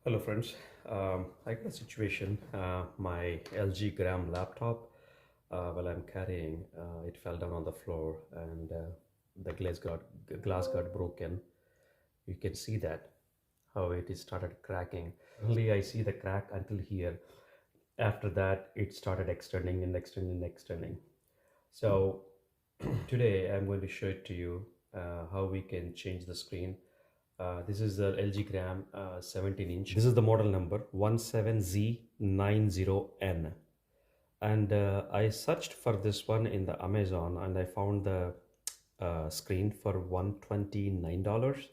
Hello friends, I got a situation. My lggram laptop, while I'm carrying, it fell down on the floor and the glass got broken. You can see that how it is started cracking. Only I see the crack until here. After that, it started extending and extending and extending. So today I'm going to show it to you how we can change the screen. This is the LG Gram 17 inch. This is the model number 17Z90N. And I searched for this one in the Amazon and I found the screen for $129.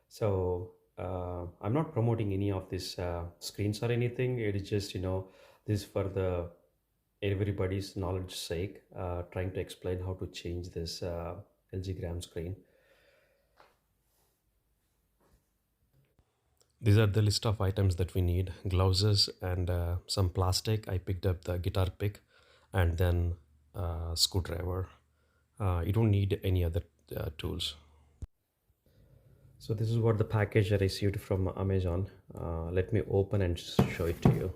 So I'm not promoting any of these screens or anything. It is just, this for the everybody's knowledge sake, trying to explain how to change this LG gram screen. These are the list of items that we need: gloves and some plastic. I picked up the guitar pick and then screwdriver. You don't need any other tools. So this is what the package I received from Amazon. Let me open and show it to you.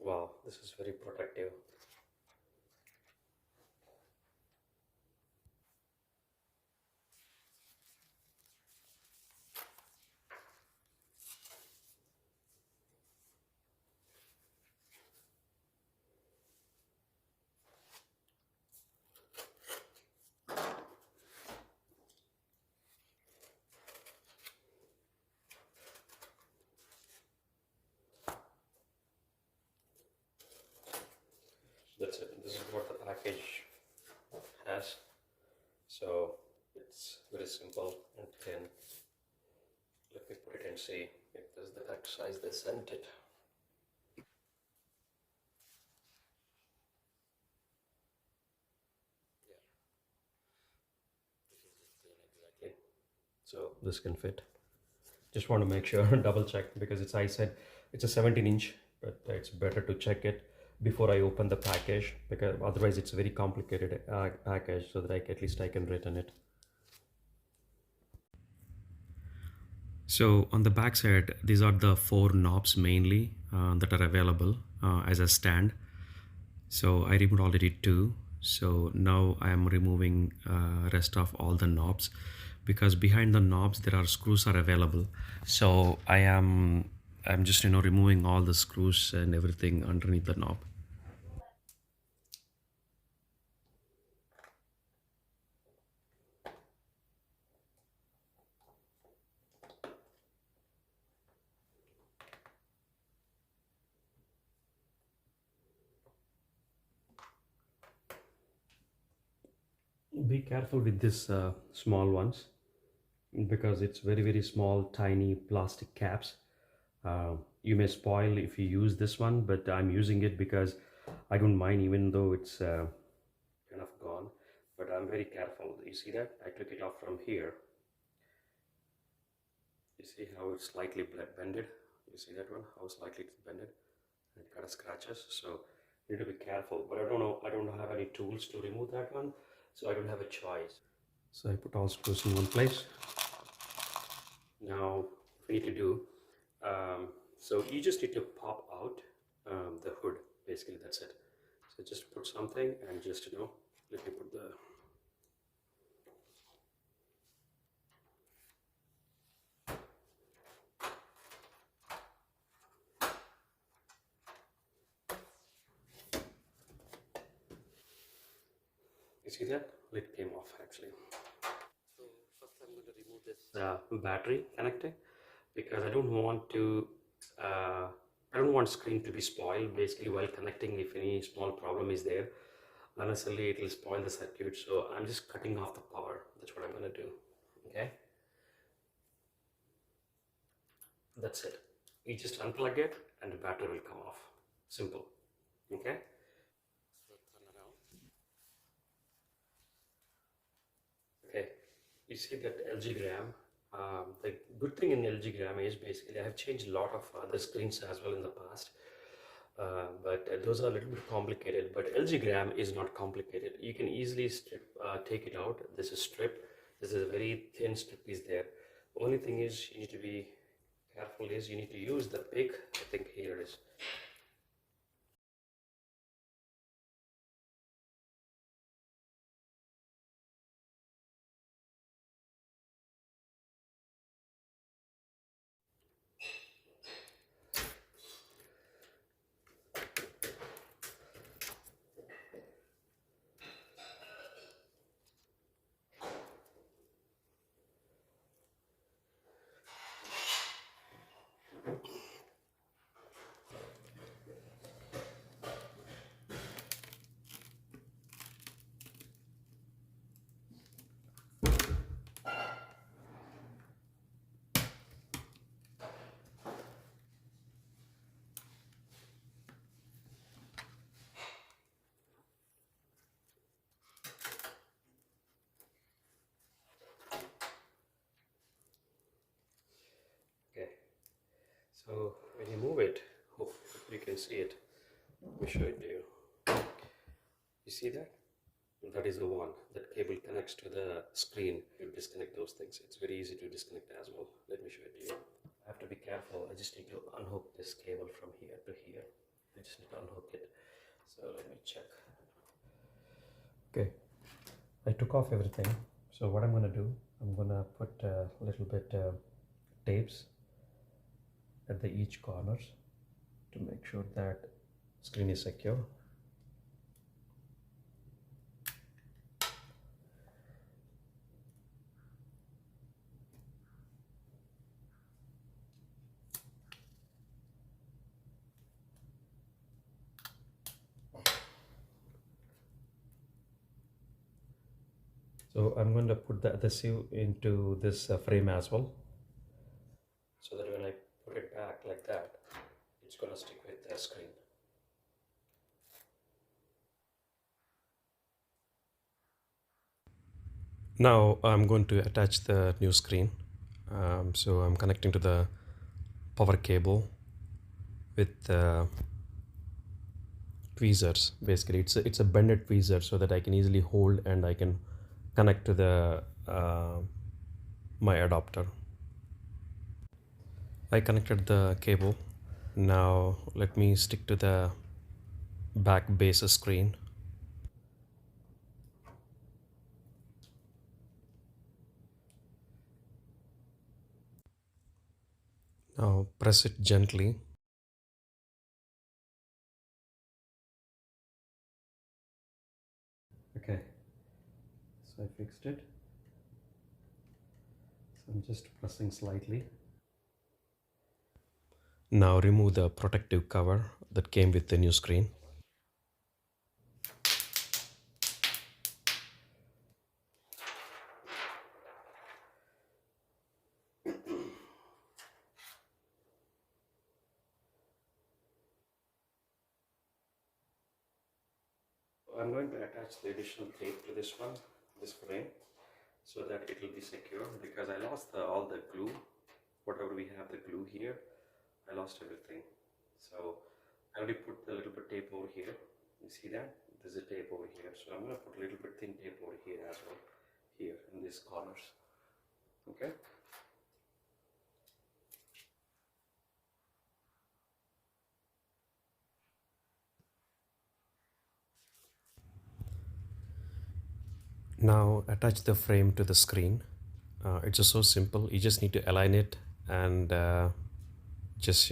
Wow, this is very protective. That's it. This is what the package has. So it's very simple and thin. Let me put it and see if this is the correct size they sent it. Yeah, this is the thin exactly. So this can fit. Just want to make sure, double check, because I said it's a 17 inch, but it's better to check it before I open the package, because otherwise it's a very complicated package, so that at least I can return it. So on the back side, these are the four knobs mainly that are available as a stand. So I removed already two. So now I am removing rest of all the knobs, because behind the knobs there are screws are available. So I'm just removing all the screws and everything underneath the knob. Be careful with this small ones, because it's very small tiny plastic caps. You may spoil if you use this one, but I'm using it because I don't mind, even though it's kind of gone, but I'm very careful. You see that I took it off from here. You see how it's slightly bended. You see that one, how slightly it's bended, and it kind of scratches. So you need to be careful, but I don't have any tools to remove that one, so I don't have a choice. So I put all screws in one place. Now we need to do, so you just need to pop out the hood, basically. That's it. So just put something and just let me put the, you see that lid came off actually. So first I'm going to remove this battery connector, because I don't want screen to be spoiled basically while connecting. If any small problem is there, unnecessarily it will spoil the circuit. So I'm just cutting off the power. That's what I'm going to do. Okay. That's it. You just unplug it and the battery will come off. Simple. Okay? So turn around. Okay. You see that lggram. The good thing in lggram is basically I have changed a lot of other screens as well in the past. But those are a little bit complicated. But lggram is not complicated. You can easily take it out. This is strip. This is a very thin strip is there. Only thing is you need to be careful is you need to use the pick. I think here is. Okay. So when you move it, hopefully you can see it. Let me show it to you. You see that? That is the one. That cable connects to the screen. You disconnect those things. It's very easy to disconnect as well. Let me show it to you. I have to be careful. I just need to unhook this cable from here to here. I just need to unhook it. So let me check. Okay. I took off everything. So what I'm going to do, I'm going to put a little bit tapes at the each corners to make sure that screen is secure. So I'm going to put the adhesive into this frame as well, so that when I put it back like that, it's going to stick with the screen. Now I'm going to attach the new screen. So I'm connecting to the power cable with tweezers. Basically, it's a bended tweezer so that I can easily hold and I can connect to the my adapter. I connected the cable. Now let me stick to the back base screen. Now press it gently. Okay, so I fixed it. So I'm just pressing slightly. Now remove the protective cover that came with the new screen. I'm going to attach the additional tape to this one, this frame, so that it will be secure, because I lost all the glue. Whatever we have the glue here, I lost everything. So I already put a little bit tape over here. You see that? There's a tape over here. So I'm going to put a little bit thin tape over here as well, here in these corners. Okay? Now attach the frame to the screen. It's just so simple. You just need to align it and just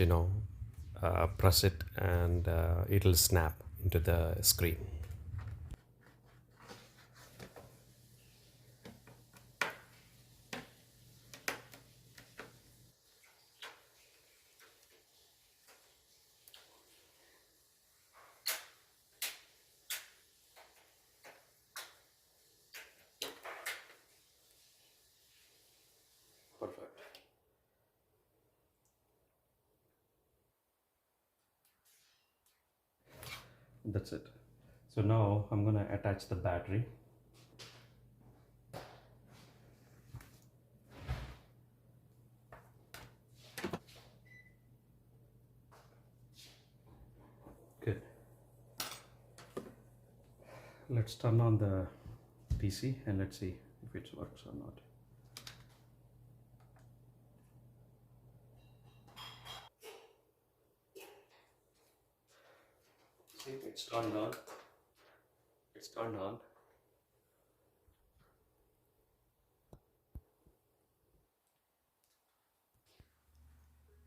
press it, and it'll snap into the screen. Perfect. That's it. So now I'm gonna attach the battery. Good. Let's turn on the PC and let's see if it works or not. See, it's turned on. It's turned on.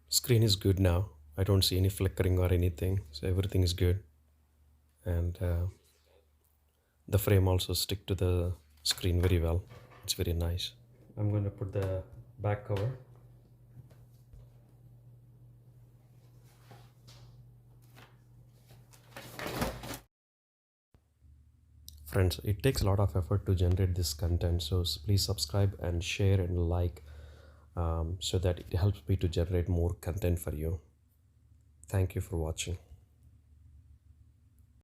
Screen is good now. I don't see any flickering or anything, so everything is good. And the frame also stick to the screen very well. It's very nice. I'm going to put the back cover. Friends, it takes a lot of effort to generate this content, so please subscribe and share and like, so that it helps me to generate more content for you. Thank you for watching.